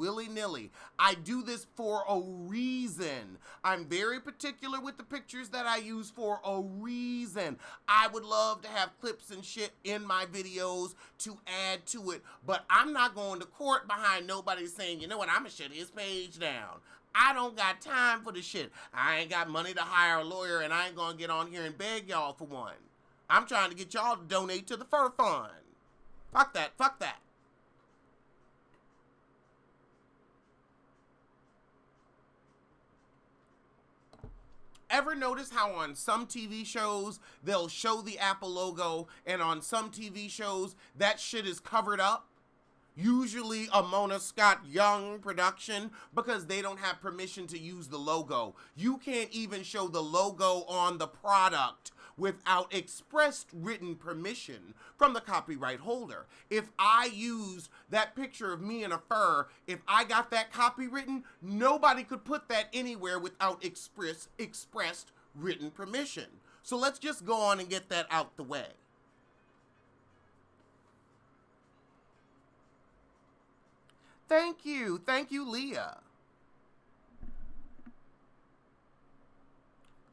willy-nilly. I do this for a reason. I'm very particular with the pictures that I use for a reason. I would love to have clips and shit in my videos to add to it, but I'm not going to court behind nobody saying, you know what, I'm gonna shut his page down. I don't got time for the shit. I ain't got money to hire a lawyer, and I ain't gonna get on here and beg y'all for one. I'm trying to get y'all to donate to the fur fund. Fuck that, fuck that. Ever notice how on some TV shows, they'll show the Apple logo, and on some TV shows, that shit is covered up? Usually a Mona Scott Young production, because they don't have permission to use the logo. You can't even show the logo on the product without expressed written permission from the copyright holder. If I used that picture of me in a fur, if I got that copywritten, nobody could put that anywhere without expressed written permission. So let's just go on and get that out the way. Thank you, Leah.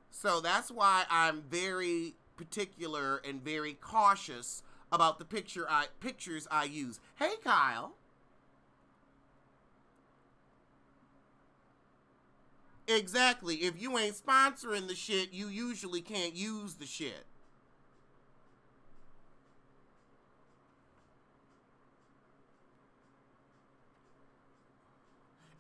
So that's why I'm very particular and very cautious about the pictures I use. Hey, Kyle. Exactly. If you ain't sponsoring the shit, you usually can't use the shit.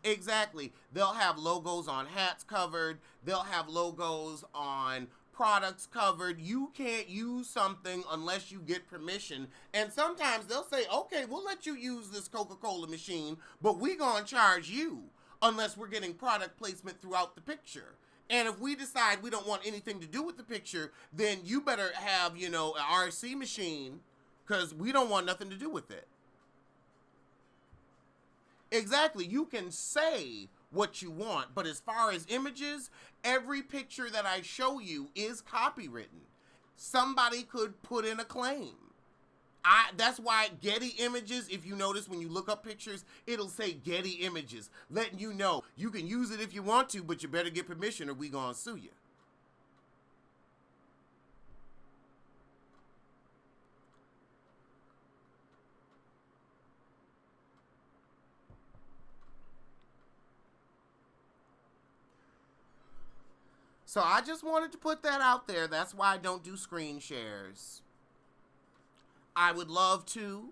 Exactly. They'll have logos on hats covered. They'll have logos on products covered. You can't use something unless you get permission. And sometimes they'll say, okay, we'll let you use this Coca-Cola machine, but we gonna charge you unless we're getting product placement throughout the picture. And if we decide we don't want anything to do with the picture, then you better have, an RC machine, because we don't want nothing to do with it. Exactly. You can say what you want, but as far as images, every picture that I show you is copywritten. Somebody could put in a claim. That's why Getty Images, if you notice when you look up pictures, it'll say Getty Images, letting you know you can use it if you want to, but you better get permission or we gonna sue you. So I just wanted to put that out there. That's why I don't do screen shares. I would love to,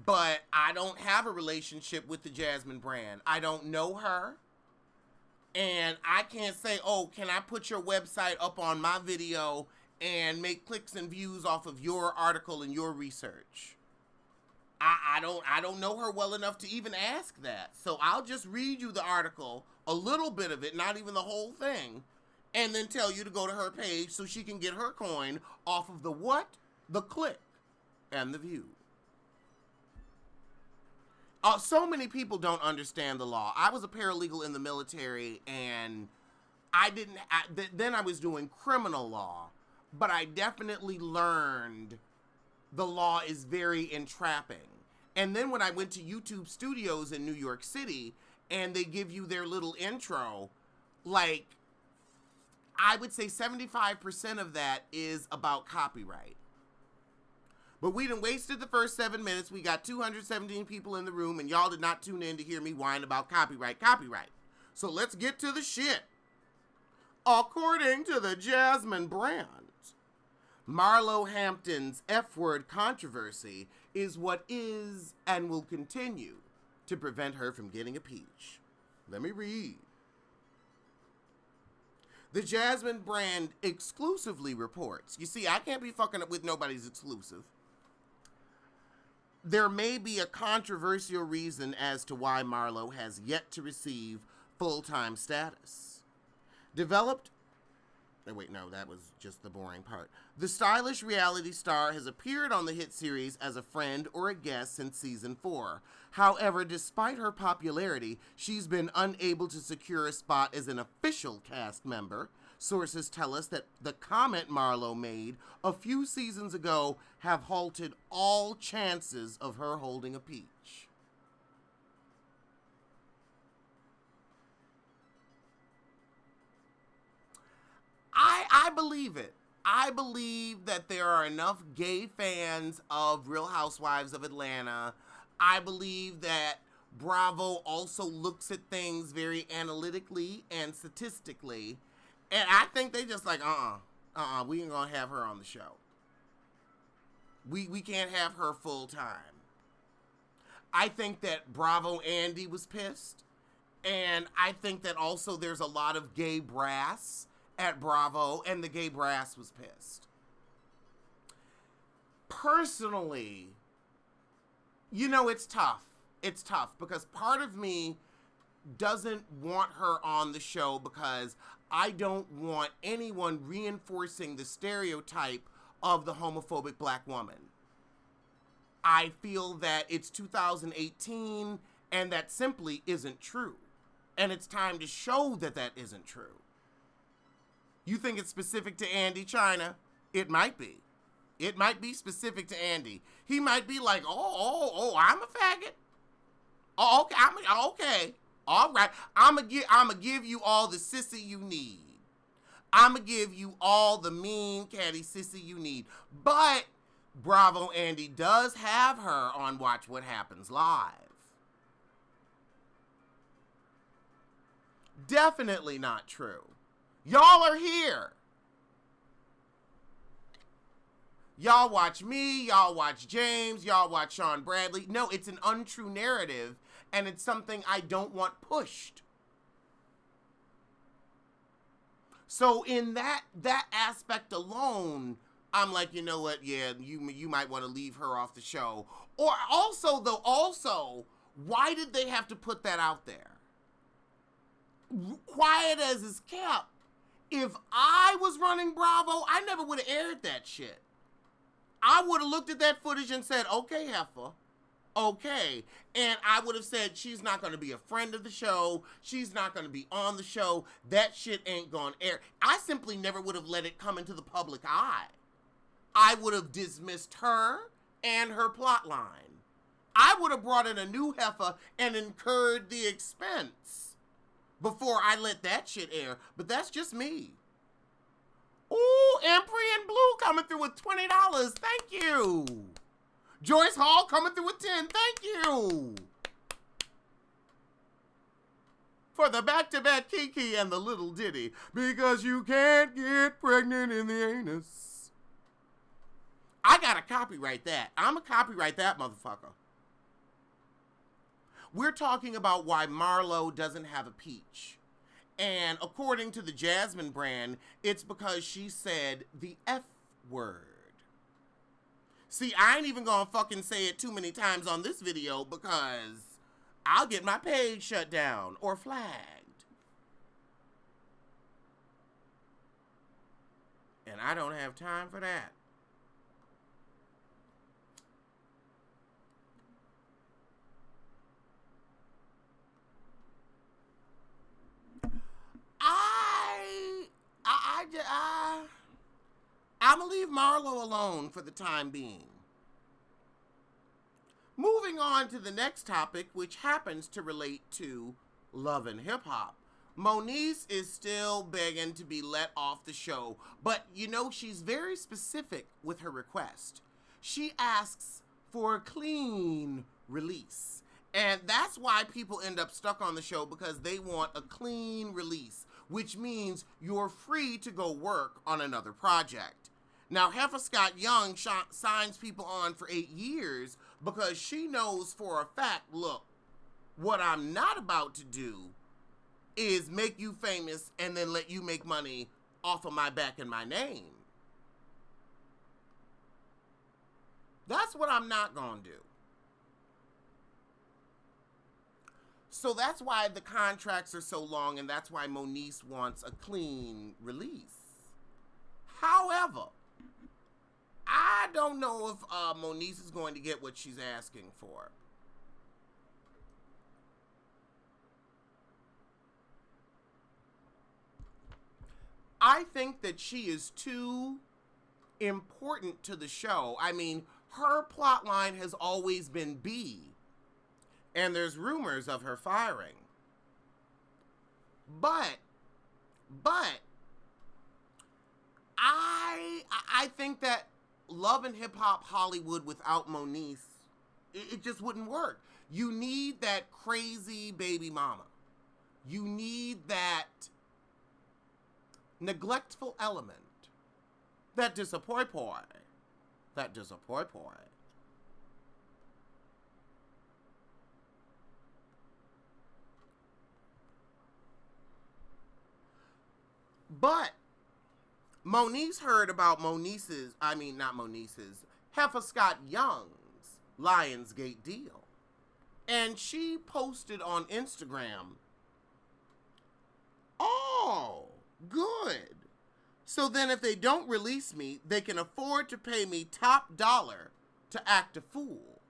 but I don't have a relationship with the Jasmine brand. I don't know her. And I can't say, oh, can I put your website up on my video and make clicks and views off of your article and your research? I don't know her well enough to even ask that. So I'll just read you the article, a little bit of it, not even the whole thing, and then tell you to go to her page so she can get her coin off of the what? The click and the view. So many people don't understand the law. I was a paralegal in the military, and then I was doing criminal law, but I definitely learned the law is very entrapping. And then when I went to YouTube studios in New York City, and they give you their little intro, like, I would say 75% of that is about copyright. But we done wasted the first 7 minutes. We got 217 people in the room, and y'all did not tune in to hear me whine about copyright. So let's get to the shit. According to the Jasmine brand, Marlo Hampton's F-word controversy is what is and will continue to prevent her from getting a peach. Let me read. The Jasmine brand exclusively reports. You see, I can't be fucking up with nobody's exclusive. There may be a controversial reason as to why Marlo has yet to receive full-time status. Wait, no, that was just the boring part. The stylish reality star has appeared on the hit series as a friend or a guest since season 4. However, despite her popularity, she's been unable to secure a spot as an official cast member. Sources tell us that the comment Marlo made a few seasons ago have halted all chances of her holding a peach. I believe it. I believe that there are enough gay fans of Real Housewives of Atlanta. I believe that Bravo also looks at things very analytically and statistically. And I think they just like, we ain't gonna have her on the show. We can't have her full time. I think that Bravo Andy was pissed. And I think that also there's a lot of gay brass at Bravo, and the gay brass was pissed. Personally, it's tough. It's tough because part of me doesn't want her on the show because I don't want anyone reinforcing the stereotype of the homophobic black woman. I feel that it's 2018 and that simply isn't true. And it's time to show that that isn't true. You think it's specific to Andy China? It might be. It might be specific to Andy. He might be like, I'm a faggot. Oh, okay, okay. All right. I'ma give you all the sissy you need. I'ma give you all the mean catty sissy you need. But Bravo Andy does have her on Watch What Happens Live. Definitely not true. Y'all are here. Y'all watch me, y'all watch James, y'all watch Sean Bradley. No, it's an untrue narrative, and it's something I don't want pushed. So in that aspect alone, I'm like, you know what, yeah, you might want to leave her off the show. Or also, why did they have to put that out there? Quiet as is kept. If I was running Bravo, I never would have aired that shit. I would have looked at that footage and said, okay, heifer, okay. And I would have said, she's not going to be a friend of the show. She's not going to be on the show. That shit ain't going to air. I simply never would have let it come into the public eye. I would have dismissed her and her plot line. I would have brought in a new heifer and incurred the expense before I let that shit air. But that's just me. Ooh, Empyrean Blue coming through with $20. Thank you. Joyce Hall coming through with 10. Thank you. For the back-to-back Kiki and the little ditty. Because you can't get pregnant in the anus. I gotta copyright that. I'm gonna copyright that motherfucker. We're talking about why Marlo doesn't have a peach. And according to the Jasmine brand, it's because she said the F word. See, I ain't even gonna fucking say it too many times on this video because I'll get my page shut down or flagged. And I don't have time for that. I'm gonna leave Marlo alone for the time being. Moving on to the next topic, which happens to relate to Love and Hip Hop. Moniece is still begging to be let off the show, but she's very specific with her request. She asks for a clean release. And that's why people end up stuck on the show, because they want a clean release, which means you're free to go work on another project. Now, Heifer Scott Young signs people on for 8 years because she knows for a fact, look, what I'm not about to do is make you famous and then let you make money off of my back and my name. That's what I'm not gonna do. So that's why the contracts are so long, and that's why Moniece wants a clean release. However, I don't know if Moniece is going to get what she's asking for. I think that she is too important to the show. I mean, her plot line has always been B. And there's rumors of her firing. But, I think that Love and Hip Hop Hollywood without Moniece, it just wouldn't work. You need that crazy baby mama. You need that neglectful element. That disappoint boy. That disappoint boy. But Moniece heard about Heffa Scott Young's Lionsgate deal. And she posted on Instagram, "Oh, good. So then if they don't release me, they can afford to pay me top dollar to act a fool."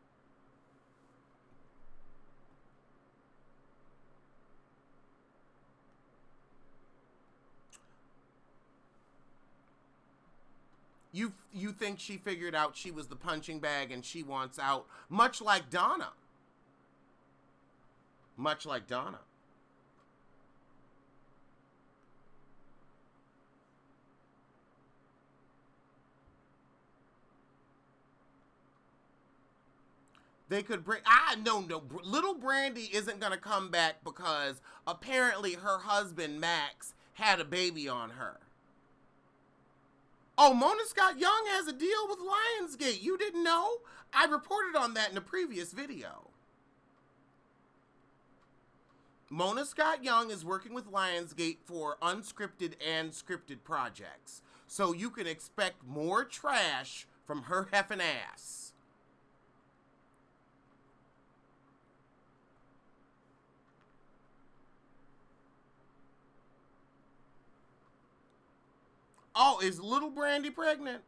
You think she figured out she was the punching bag and she wants out, much like Donna. Much like Donna. They could bring. No. Little Brandy isn't going to come back because apparently her husband, Max, had a baby on her. Oh, Mona Scott Young has a deal with Lionsgate. You didn't know? I reported on that in a previous video. Mona Scott Young is working with Lionsgate for unscripted and scripted projects. So you can expect more trash from her heffing ass. Oh, is Little Brandy pregnant?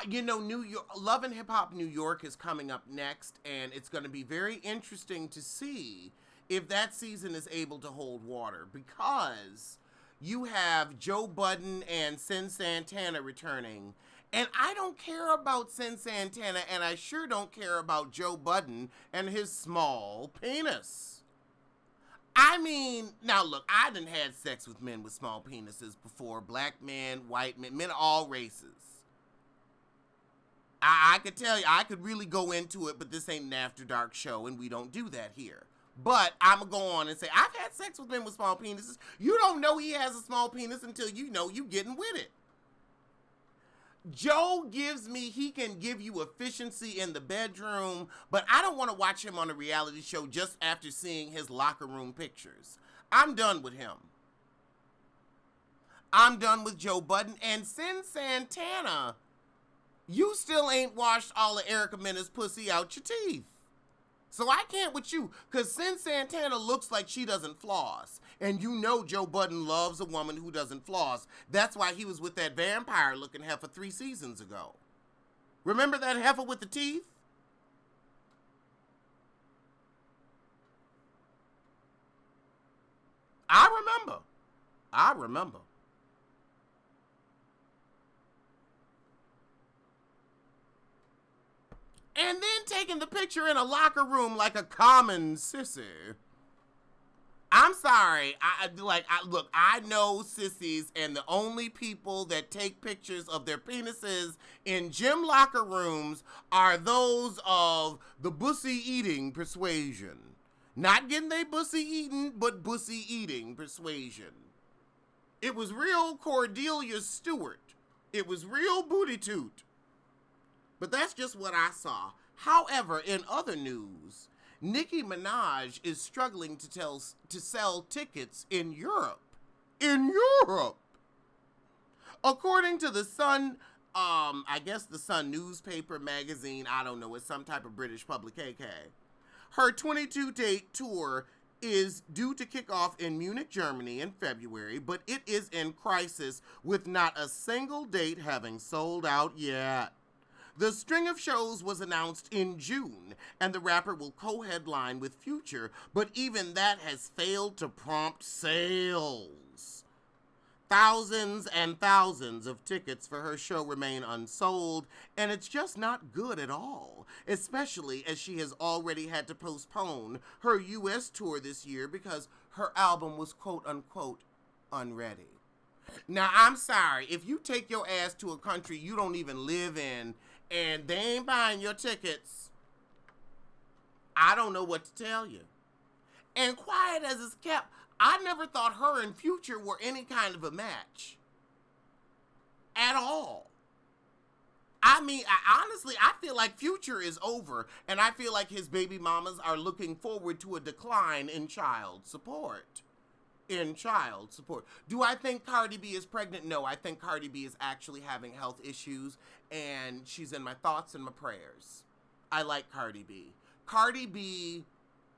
New York, Love and Hip Hop New York is coming up next, and it's going to be very interesting to see if that season is able to hold water, because you have Joe Budden and Sin Santana returning, and I don't care about Sin Santana, and I sure don't care about Joe Budden and his small penis. I mean, now look, I done had sex with men with small penises before. Black men, white men of all races. I could tell you, I could really go into it, but this ain't an After Dark show, and we don't do that here. But I'm going to go on and say, I've had sex with men with small penises. You don't know he has a small penis until you know you getting with it. Joe he can give you efficiency in the bedroom, but I don't want to watch him on a reality show just after seeing his locker room pictures. I'm done with him. I'm done with Joe Budden. And Sin Santana, you still ain't washed all of Erica Mena's pussy out your teeth. So I can't with you, because Sin Santana looks like she doesn't floss. And you know Joe Budden loves a woman who doesn't floss. That's why he was with that vampire-looking heifer 3 seasons ago. Remember that heifer with the teeth? I remember. And then taking the picture in a locker room like a common sissy. I'm sorry. Look, I know sissies, and the only people that take pictures of their penises in gym locker rooms are those of the bussy eating persuasion. Not getting they bussy eating, but bussy eating persuasion. It was real Cordelia Stewart. It was real booty toot. But that's just what I saw. However, in other news, Nicki Minaj is struggling to sell tickets in Europe. In Europe! According to the Sun, I guess the Sun newspaper, magazine, I don't know, it's some type of British publication. Her 22-date tour is due to kick off in Munich, Germany in February, but it is in crisis with not a single date having sold out yet. The string of shows was announced in June, and the rapper will co-headline with Future, but even that has failed to prompt sales. Thousands and thousands of tickets for her show remain unsold, and it's just not good at all, especially as she has already had to postpone her U.S. tour this year because her album was quote unquote unready. Now, I'm sorry, if you take your ass to a country you don't even live in and they ain't buying your tickets, I don't know what to tell you. And quiet as it's kept, I never thought her and Future were any kind of a match. At all. I mean, honestly, I feel like Future is over, and I feel like his baby mamas are looking forward to a decline in child support. Do I think Cardi B is pregnant? No, I think Cardi B is actually having health issues, and she's in my thoughts and my prayers. I like Cardi B. Cardi B,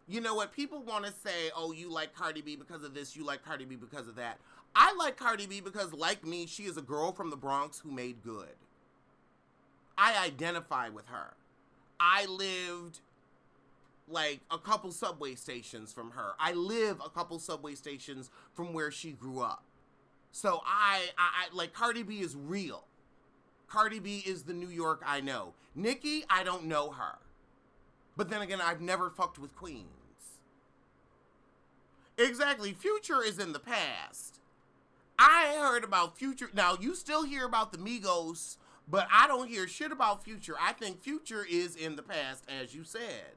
you know what? People want to say, oh, you like Cardi B because of this, you like Cardi B because of that. I like Cardi B because, like me, she is a girl from the Bronx who made good. I identify with her. I lived like a couple subway stations from her. I live a couple subway stations from where she grew up. So I like, Cardi B is real. Cardi B is the New York I know. Nicki, I don't know her. But then again, I've never fucked with queens. Exactly. Future is in the past. I heard about Future. Now, you still hear about the Migos, but I don't hear shit about Future. I think Future is in the past, as you said.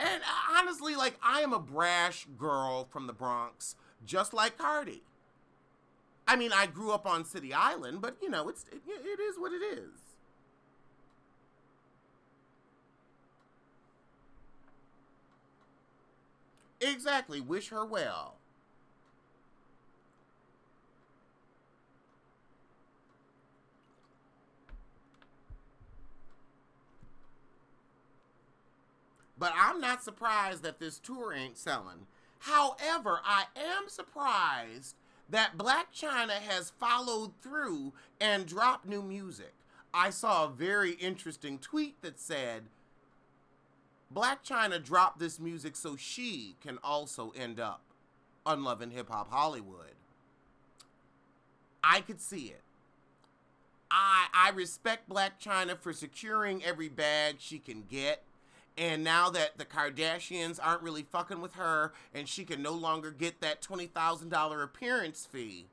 And honestly, like, I am a brash girl from the Bronx, just like Cardi. I mean, I grew up on City Island, but, you know, it is what it is. Exactly. Wish her well. But I'm not surprised that this tour ain't selling. However, I am surprised that Blac Chyna has followed through and dropped new music. I saw a very interesting tweet that said, Blac Chyna dropped this music so she can also end up on Love and Hip Hop Hollywood. I could see it. I respect Blac Chyna for securing every bag she can get. And now that the Kardashians aren't really fucking with her and she can no longer get that $20,000 appearance fee,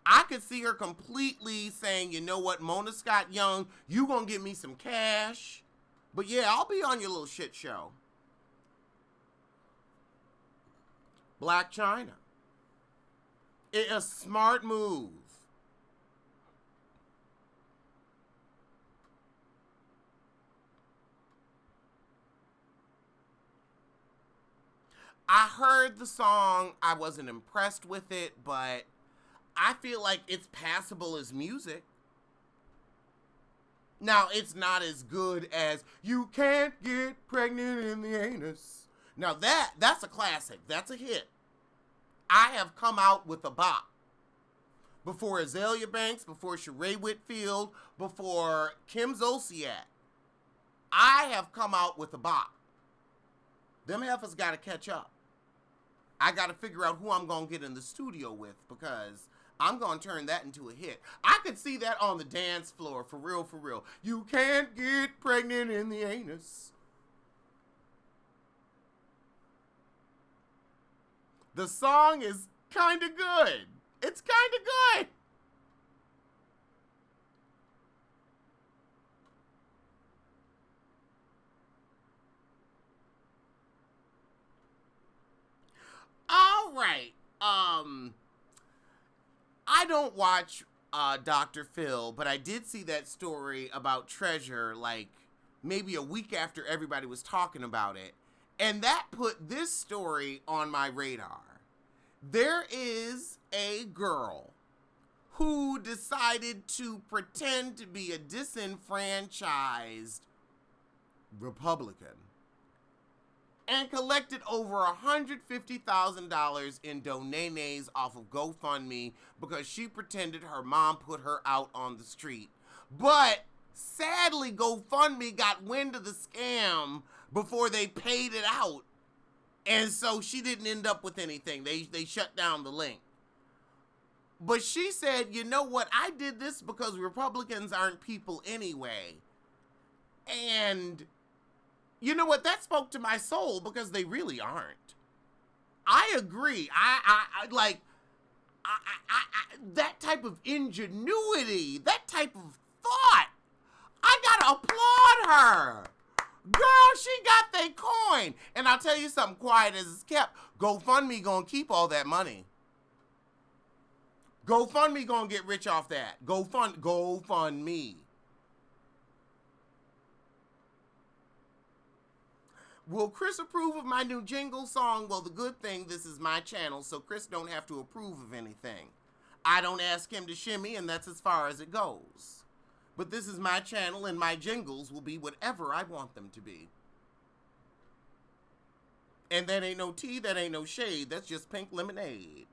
I could see her completely saying, you know what, Mona Scott Young, you gonna give me some cash. But yeah, I'll be on your little shit show. Blac Chyna. It's a smart move. I heard the song, I wasn't impressed with it, but I feel like it's passable as music. Now, it's not as good as You Can't Get Pregnant in the Anus. Now, that's a classic. That's a hit. I have come out with a bop. Before Azalea Banks, before Sheree Whitfield, before Kim Zolciak. I have come out with a bop. Them heifers got to catch up. I got to figure out who I'm going to get in the studio with, because I'm going to turn that into a hit. I could see that on the dance floor, for real, for real. You can't get pregnant in the anus. The song is kind of good. It's kind of good. All right. I don't watch Dr. Phil, but I did see that story about Treasure like maybe a week after everybody was talking about it. And that put this story on my radar. There is a girl who decided to pretend to be a disenfranchised Republican and collected over $150,000 in donations off of GoFundMe because she pretended her mom put her out on the street. But sadly, GoFundMe got wind of the scam before they paid it out. And so she didn't end up with anything. They shut down the link. But she said, you know what? I did this because Republicans aren't people anyway. And you know what? That spoke to my soul because they really aren't. I agree. I like that type of ingenuity, that type of thought. I gotta applaud her. Girl, she got that coin. And I'll tell you something, quiet as it's kept, GoFundMe gonna keep all that money. GoFundMe gonna get rich off that. GoFundMe. Will Chris approve of my new jingle song? Well, the good thing, this is my channel, so Chris don't have to approve of anything. I don't ask him to shimmy, and that's as far as it goes. But this is my channel, and my jingles will be whatever I want them to be. And that ain't no tea, that ain't no shade, that's just pink lemonade.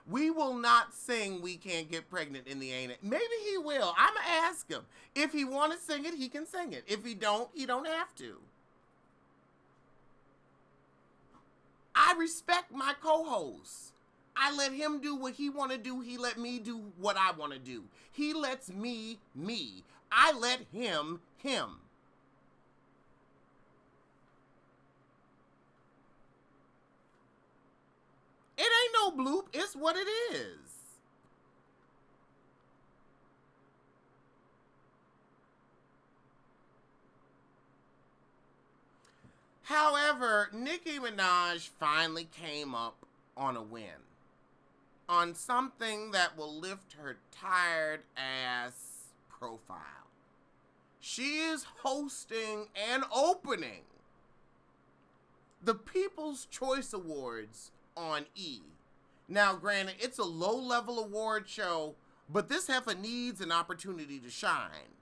We will not sing We Can't Get Pregnant in the Ain't It. Maybe he will. I'ma ask him. If he want to sing it, he can sing it. If he don't have to. I respect my co-host. I let him do what he want to do. He let me do what I want to do. He lets me, me. I let him, him. It ain't no bloop. It's what it is. However, Nicki Minaj finally came up on a win. On something that will lift her tired ass profile. She is hosting and opening the People's Choice Awards on E. Now, granted, it's a low-level award show, but this heifer needs an opportunity to shine.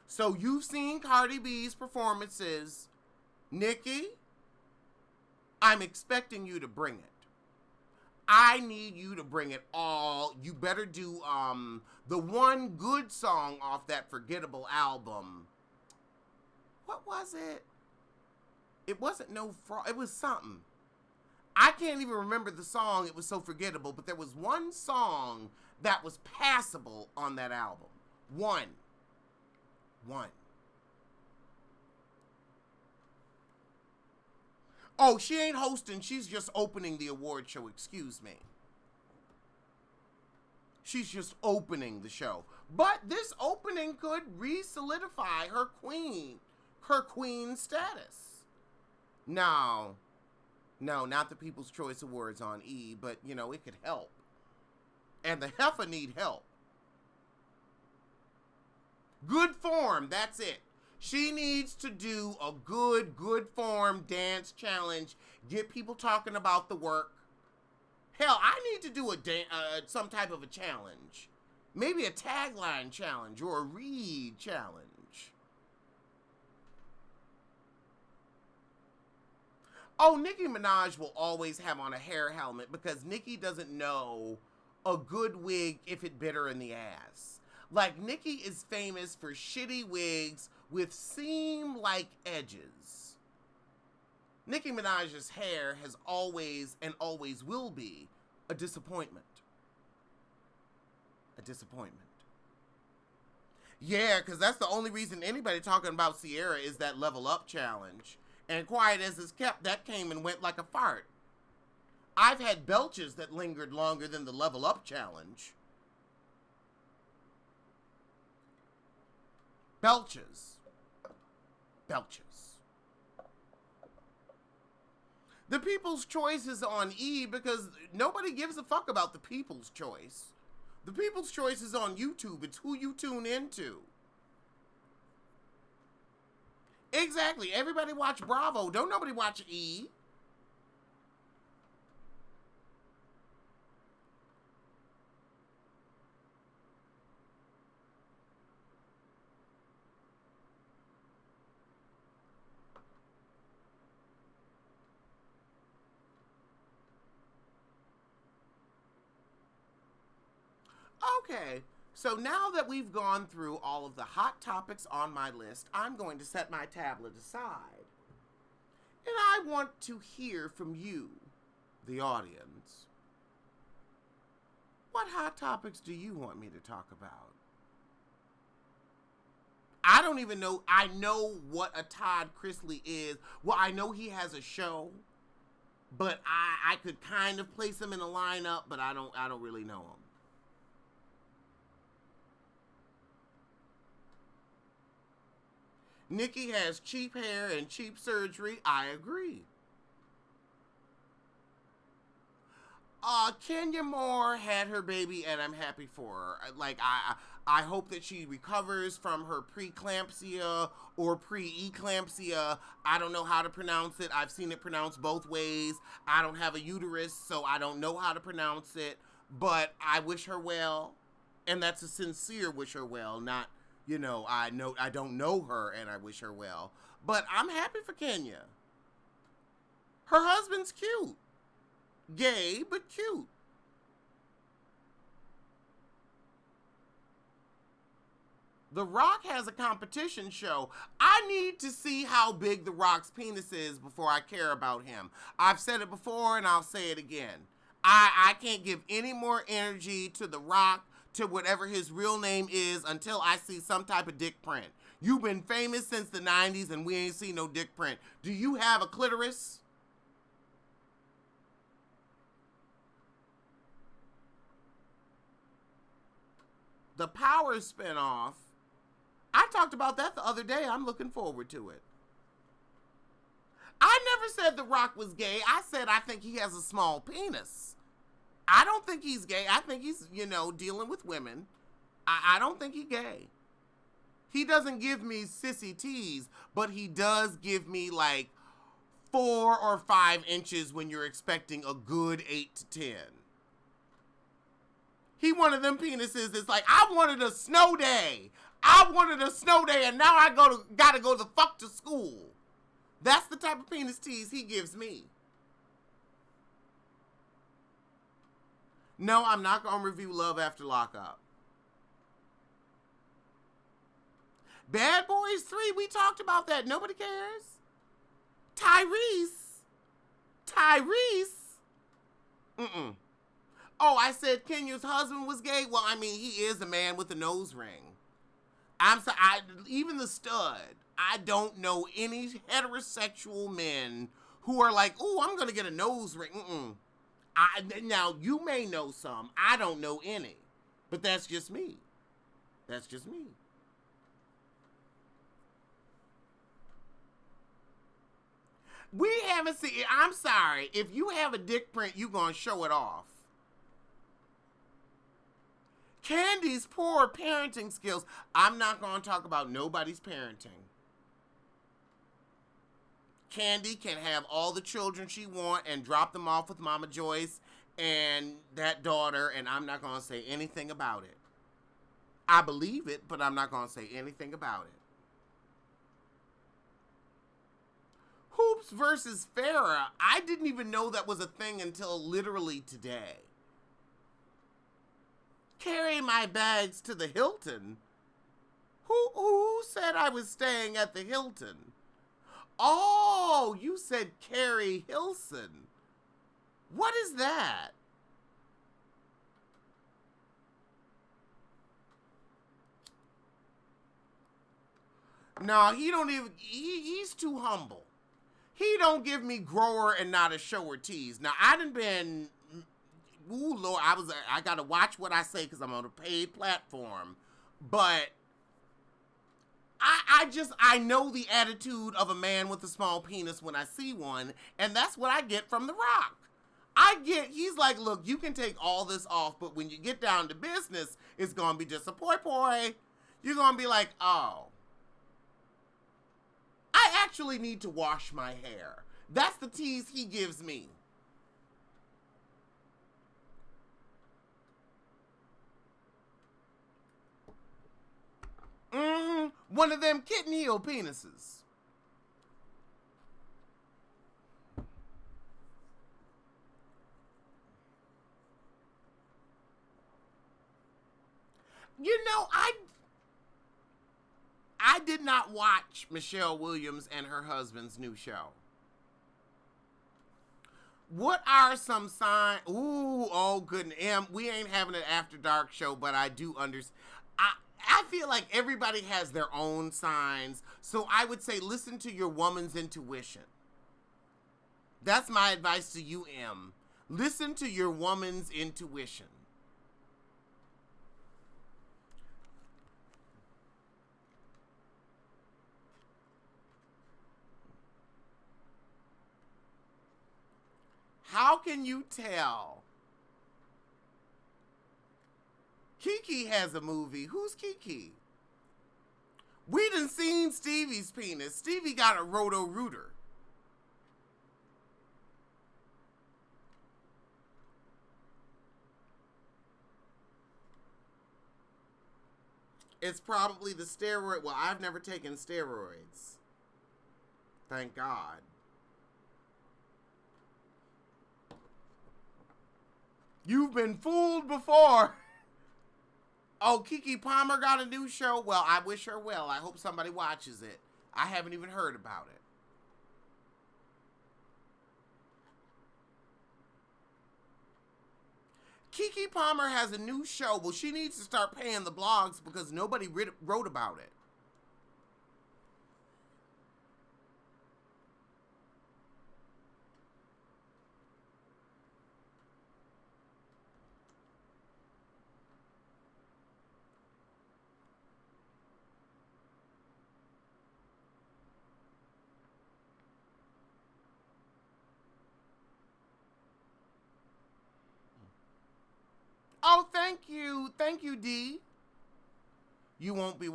So you've seen Cardi B's performances. Nicki, I'm expecting you to bring it. I need you to bring it all. You better do the one good song off that forgettable album. What was it? It wasn't No Fraud. It was something. I can't even remember the song. It was so forgettable. But there was one song that was passable on that album. One. Oh, she ain't hosting. She's just opening the award show. Excuse me. She's just opening the show. But this opening could re-solidify her queen status. No, not the People's Choice Awards on E, but, you know, it could help. And the heifer need help. Good form, that's it. She needs to do a good form dance challenge. Get people talking about the work. Hell, I need to do some type of a challenge. Maybe a tagline challenge or a read challenge. Oh, Nicki Minaj will always have on a hair helmet because Nicki doesn't know a good wig if it bit her in the ass. Like, Nicki is famous for shitty wigs with seam-like edges. Nicki Minaj's hair has always and always will be a disappointment. A disappointment. Yeah, because that's the only reason anybody talking about Ciara is that Level Up challenge. And quiet as it's kept, that came and went like a fart. I've had belches that lingered longer than the Level Up challenge. Belches. The People's Choice is on E because nobody gives a fuck about the People's Choice. The People's Choice is on YouTube. It's who you tune into. Exactly. Everybody watch Bravo. Don't nobody watch E. Okay, so now that we've gone through all of the hot topics on my list, I'm going to set my tablet aside And I want to hear from you, the audience. What hot topics do you want me to talk about? I don't even know. I know what a Todd Chrisley is. Well, I know he has a show, but I could kind of place him in a lineup, but I don't really know him. Nicki has cheap hair and cheap surgery. I agree. Kenya Moore had her baby, and I'm happy for her. Like, I hope that she recovers from her preeclampsia or pre-eclampsia. I don't know how to pronounce it. I've seen it pronounced both ways. I don't have a uterus, so I don't know how to pronounce it. But I wish her well, and that's a sincere wish her well, not, I don't know her and I wish her well. But I'm happy for Kenya. Her husband's cute. Gay, but cute. The Rock has a competition show. I need to see how big The Rock's penis is before I care about him. I've said it before and I'll say it again. I can't give any more energy to The Rock, to whatever his real name is, until I see some type of dick print. You've been famous since the 90s and we ain't seen no dick print. Do you have a clitoris? The Power spinoff, I talked about that the other day. I'm looking forward to it. I never said The Rock was gay. I said I think he has a small penis. I don't think he's gay. I think he's, dealing with women. I don't think he's gay. He doesn't give me sissy tease, but he does give me like 4 or 5 inches when you're expecting a good 8 to 10. He one of them penises that's like, I wanted a snow day. I wanted a snow day and now I gotta go the fuck to school. That's the type of penis tease he gives me. No, I'm not gonna review Love After Lockup. Bad Boys 3, we talked about that. Nobody cares. Tyrese. Mm-mm. Oh, I said Kenya's husband was gay? Well, I mean, he is a man with a nose ring. I'm sorry, even the stud, I don't know any heterosexual men who are like, ooh, I'm going to get a nose ring. Mm-mm. Now, you may know some. I don't know any. But that's just me. That's just me. We haven't seen, I'm sorry, if you have a dick print, you're going to show it off. Candy's poor parenting skills. I'm not going to talk about nobody's parenting. Candy can have all the children she wants and drop them off with Mama Joyce and that daughter, and I'm not going to say anything about it. I believe it, but I'm not going to say anything about it. Hoops versus Farrah. I didn't even know that was a thing until literally today. Carry my bags to the Hilton. Who said I was staying at the Hilton? Oh, you said Carrie Hilson. What is that? No, he don't even, he's too humble. He don't give me grower and not a shower tease. Now, I done been, ooh, Lord, I got to watch what I say because I'm on a paid platform. But I know the attitude of a man with a small penis when I see one, and that's what I get from The Rock. He's like, look, you can take all this off, but when you get down to business, it's going to be just a poi. You're going to be like, oh, I actually need to wash my hair. That's the tease he gives me. One of them kitten heel penises. I did not watch Michelle Williams and her husband's new show. What are some signs? Ooh, oh goodness, we ain't having an after dark show, but I do understand. I feel like everybody has their own signs, so I would say listen to your woman's intuition. That's my advice to you, M. Listen to your woman's intuition. How can you tell? Kiki has a movie. Who's Kiki? We done seen Stevie's penis. Stevie got a roto-rooter. It's probably the steroid. Well, I've never taken steroids. Thank God. You've been fooled before. Oh, Keke Palmer got a new show? Well, I wish her well. I hope somebody watches it. I haven't even heard about it. Keke Palmer has a new show. Well, she needs to start paying the blogs because nobody wrote about it. Oh, thank you. Thank you, D. You won't be...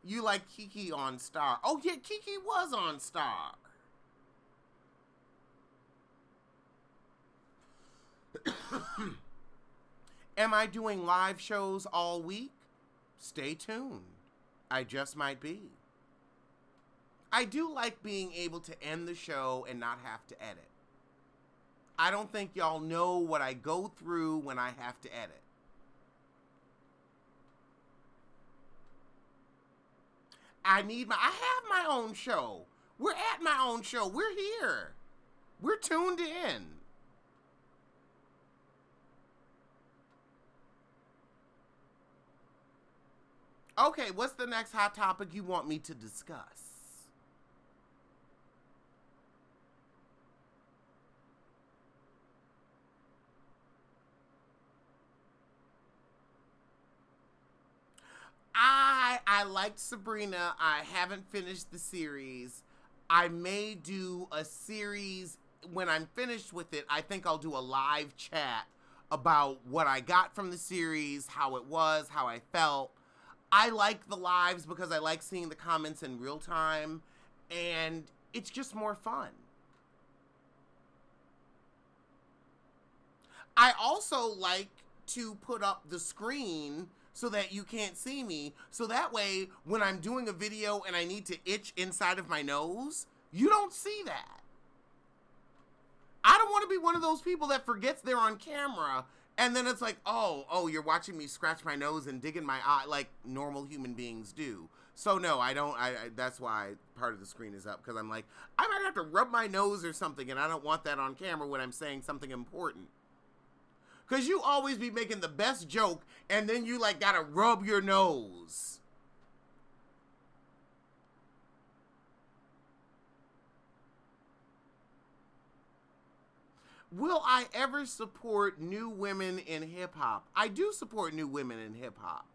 You like Kiki on Star. Oh, yeah, Kiki was on Star. Am I doing live shows all week? Stay tuned. I just might be. I do like being able to end the show and not have to edit. I don't think y'all know what I go through when I have to edit. I have my own show. We're at my own show. We're here. We're tuned in. Okay, what's the next hot topic you want me to discuss? I liked Sabrina. I haven't finished the series. I may do a series when I'm finished with it. I think I'll do a live chat about what I got from the series, how it was, how I felt. I like the lives because I like seeing the comments in real time, and it's just more fun. I also like to put up the screen so that you can't see me. So that way, when I'm doing a video and I need to itch inside of my nose, you don't see that. I don't want to be one of those people that forgets they're on camera and then it's like, oh, you're watching me scratch my nose and dig in my eye like normal human beings do. So no, I don't, that's why part of the screen is up, because I'm like, I might have to rub my nose or something and I don't want that on camera when I'm saying something important. Because you always be making the best joke, and then you, like, gotta rub your nose. Will I ever support new women in hip-hop? I do support new women in hip-hop.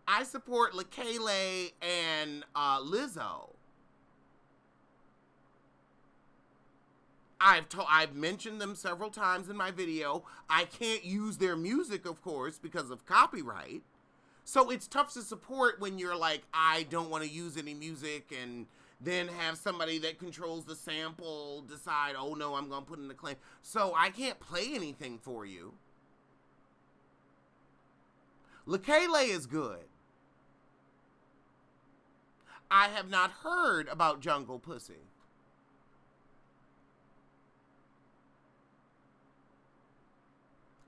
I support LaKaylee and Lizzo. I've mentioned them several times in my video. I can't use their music, of course, because of copyright. So it's tough to support when you're like, I don't want to use any music, and then have somebody that controls the sample decide, oh no, I'm going to put in a claim. So I can't play anything for you. LaKaylee is good. I have not heard about Jungle Pussy.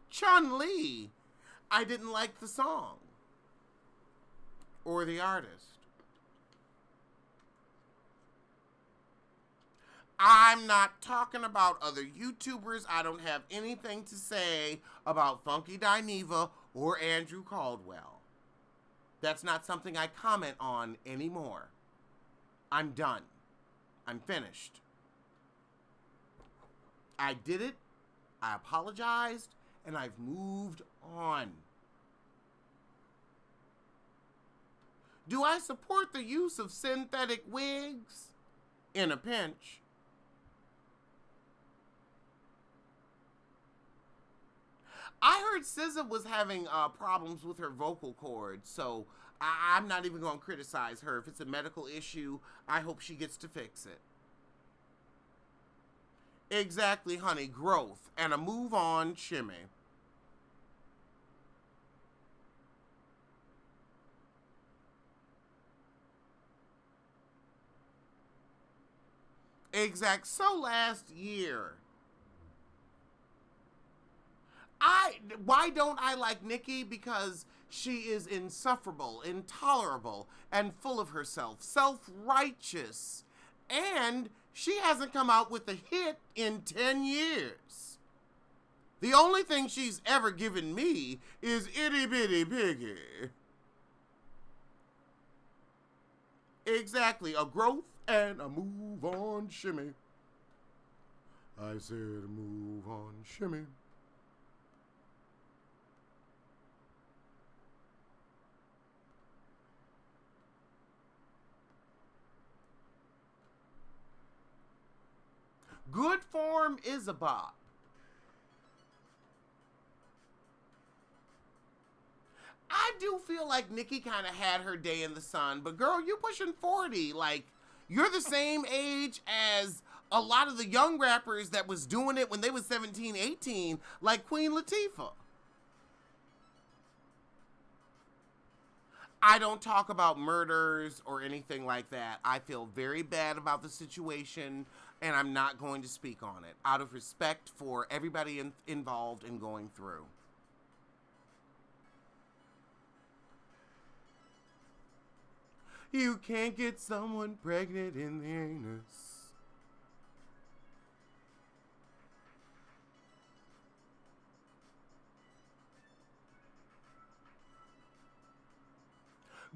Chun-Li, I didn't like the song or the artist. I'm not talking about other YouTubers. I don't have anything to say about Funky Dineva or Andrew Caldwell. That's not something I comment on anymore. I'm done. I'm finished. I did it. I apologized, and I've moved on. Do I support the use of synthetic wigs? In a pinch. I heard SZA was having problems with her vocal cords, so I'm not even going to criticize her. If it's a medical issue, I hope she gets to fix it. Exactly, honey. Growth and a move on shimmy. Exact. So last year, why don't I like Nicki? Because she is insufferable, intolerable, and full of herself, self-righteous, and she hasn't come out with a hit in 10 years. The only thing she's ever given me is Itty Bitty Piggy. Exactly, a growth and a move on shimmy. I said a move on shimmy. Good form is a bop. I do feel like Nicki kind of had her day in the sun, but girl, you pushing 40. Like, you're the same age as a lot of the young rappers that was doing it when they was 17, 18, like Queen Latifah. I don't talk about murders or anything like that. I feel very bad about the situation, and I'm not going to speak on it out of respect for everybody involved in going through. You can't get someone pregnant in the anus.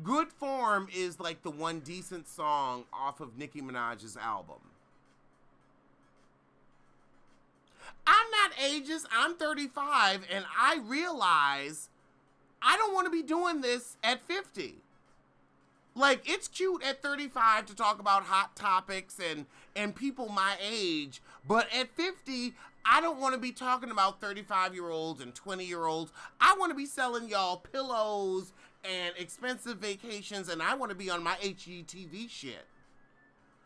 Good Form is like the one decent song off of Nicki Minaj's album. I'm not ageist. I'm 35, and I realize I don't want to be doing this at 50. Like, it's cute at 35 to talk about hot topics and people my age, but at 50, I don't want to be talking about 35-year-olds and 20-year-olds. I want to be selling y'all pillows and expensive vacations, and I want to be on my HGTV shit.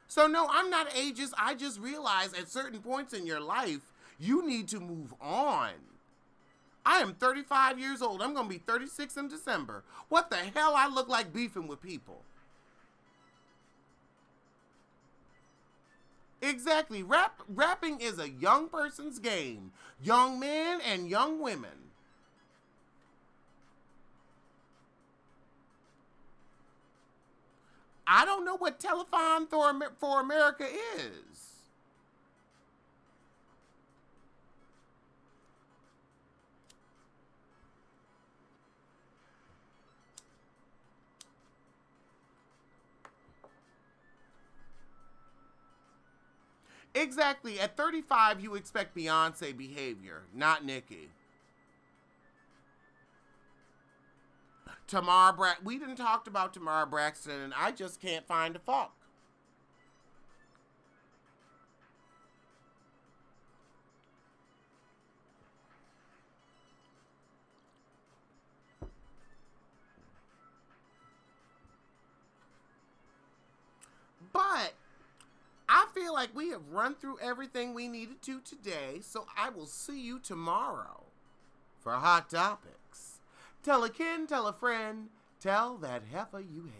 So no, I'm not ageist. I just realize at certain points in your life, you need to move on. I am 35 years old. I'm going to be 36 in December. What the hell I look like beefing with people? Exactly. Rapping is a young person's game. Young men and young women. I don't know what Telethon for America is. Exactly. At 35, you expect Beyonce behavior, not Nicki. We didn't talk about Tamara Braxton, and I just can't find a fuck. But I feel like we have run through everything we needed to today, so I will see you tomorrow for Hot Topics. Tell a kin, tell a friend, tell that heifer you hate.